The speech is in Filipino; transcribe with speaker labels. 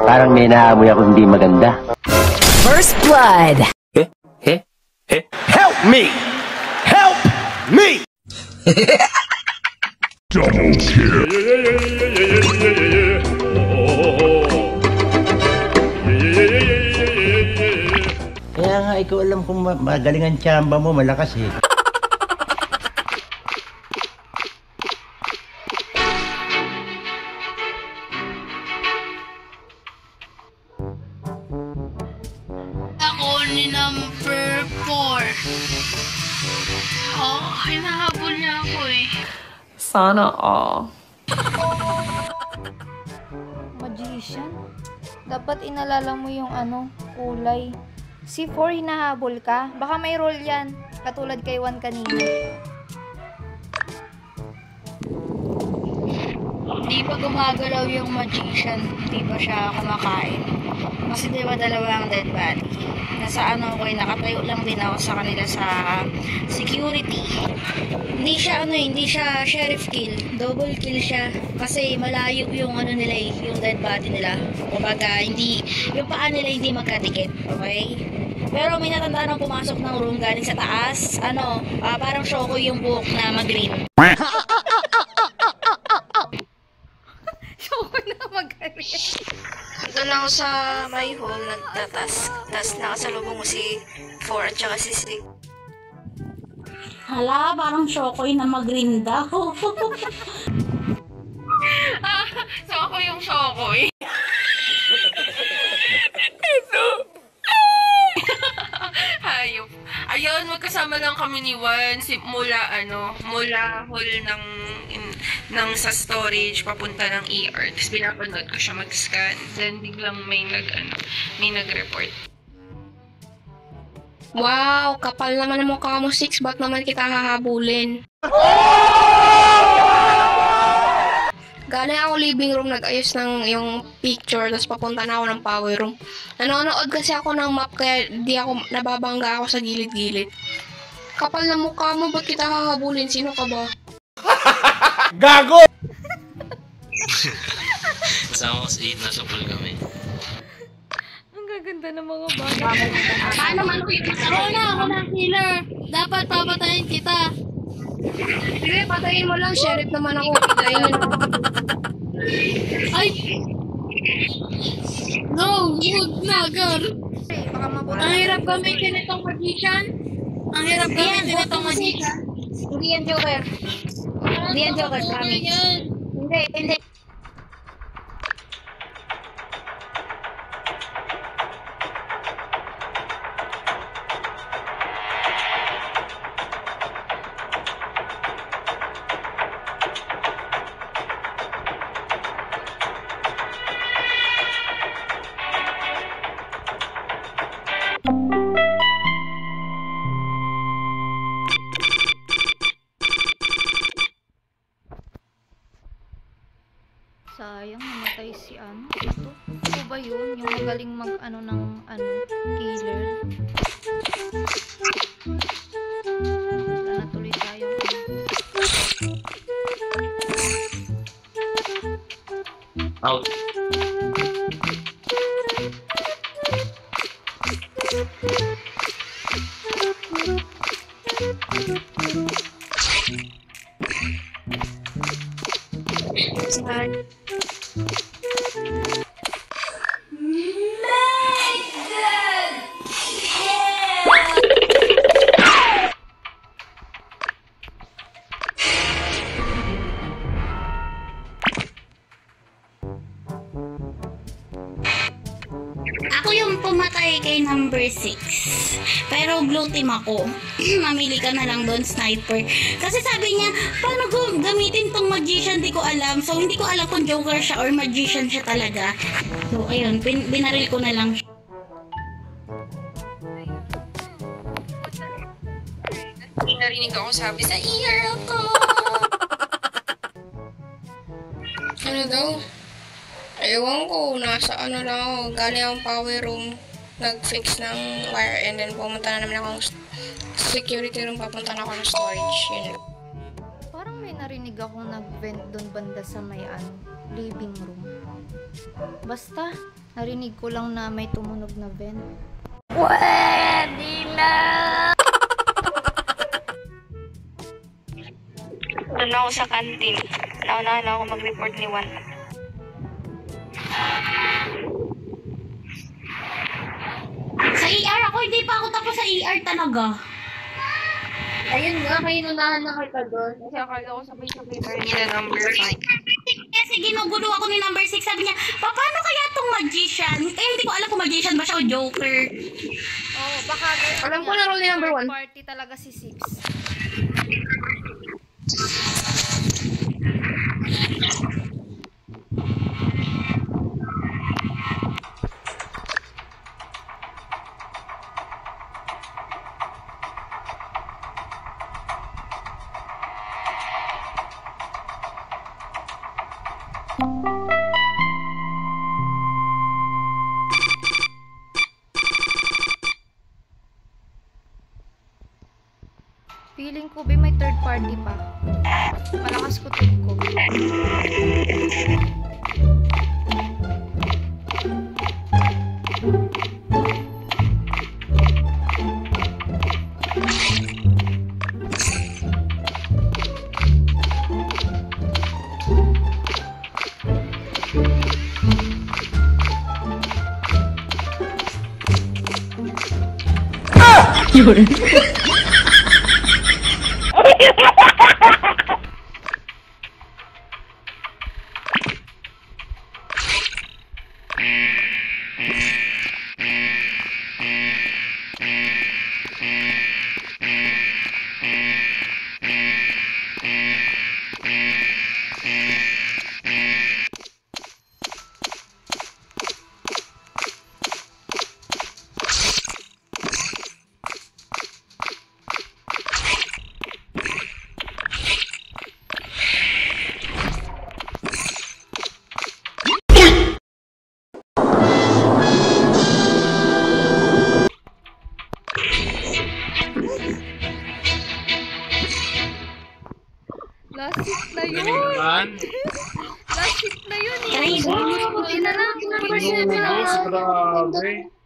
Speaker 1: Parang may naamoy ako hindi maganda.
Speaker 2: First blood.
Speaker 1: Help me! Help me!
Speaker 3: Double kill.
Speaker 4: Kaya nga, ikaw alam kung magaling ang tsamba mo, malakas eh.
Speaker 5: Ako ni number 4. Oh, hinahabol niya ako eh.
Speaker 6: Sana all.
Speaker 7: Magician? Dapat inalala mo yung kulay. Si 4 hinahabol ka? Baka may role yan. Katulad kay 1 kanina.
Speaker 5: Di ba gumagalaw yung magician? Di ba siya kumakain? Kasi di ba dalawa ang dead body? Nasa nakatayo lang din ako sa kanila sa security. Hindi siya sheriff kill. Double kill siya. Kasi malayo yung nila yung dead body nila. Kumbaga, yung paa nila hindi magkadikit. Okay? Pero may natandaan nung pumasok ng room galing sa taas. Parang shoko yung buhok na mag-green.
Speaker 7: Shoko na mag-green.
Speaker 5: Ito lang ako sa my hall, nagtatas. Tapos nakasalubong mo si 4 at saka si 6.
Speaker 8: Hala, parang Shokoy na mag-green daw.
Speaker 6: So ako yung Shokoy. Hayop. Ayun, magkasama lang kami ni Juan mula hall ng sa storage papunta ng ER. Tapos pinapanood ko siya mag-scan. Then biglang may nag-report.
Speaker 5: Wow, kapal naman ang mukha mo, 6. Ba't naman kita hahabulin? Galing ako living room, nag-ayos ng yung picture, tapos papunta na ako ng power room. Nanonood kasi ako ng map, kaya di ako nababangga ako sa gilid-gilid. Kapal na mukha mo, ba't kita hahabulin? Sino ka ba?
Speaker 1: Gago!
Speaker 9: Kasama ko sa 8, nasa pool kami.
Speaker 7: Ang gaganda ng mga bata.
Speaker 5: Paano man ko ako na killer. Dapat papatayin kita. Sige, patayin mo lang. Sheriff naman ako. Patayin mo. Ay! No! Huwag na, girl! Ang hirap gamitin itong magician. Ang hirap gamitin itong magician.
Speaker 7: Hindi yan Joker. Hindi yan Joker, promise. Hindi. Sayang, namatay si ito. Ito ba yun? Yung magaling ng killer. Wala na tuloy tayong
Speaker 9: Out.
Speaker 8: Ako yung pumatay kay number 6. Pero blue team ako. Mamili ka na lang doon, sniper. Kasi sabi niya, paano gamitin tong magician, di ko alam. So, hindi ko alam kung joker siya or magician siya talaga. So, ayun, binaril ko na lang siya.
Speaker 6: Narinig ako sabi sa ear ako. Ano daw? Ewan ko, nasa lang ako, galing akong power room, nag-fix ng wire, and then pumunta na naman akong security room, papunta na ako ng storage, yun lang.
Speaker 7: Parang may narinig ako nag-vent doon banda sa may living room. Basta, Narinig ko lang na may tumunog na vent.
Speaker 5: Pwede na! Doon ako sa kantin. Naunahan ako mag-report ni Juan.
Speaker 8: Sa ER ako, hindi pa ako tapos sa ER talaga.
Speaker 6: Ayun nga, kayo nunahan na kita doon. Kasi akala ko sabay-sabay pa rin nila number 5.
Speaker 8: Kasi ginugulo ako ni number 6. Sabi niya, paano kaya tong magician? Kaya hindi ko alam kung magician ba siya o joker.
Speaker 7: Oh, baka
Speaker 6: Alam ko na role ni number 1.
Speaker 7: party talaga si 6. Feeling ko may third party pa. Malakas ko tip ko. Last hit na yun! Last hit na yun eh!
Speaker 8: Kaya
Speaker 7: Buti na lang!
Speaker 6: Grabe.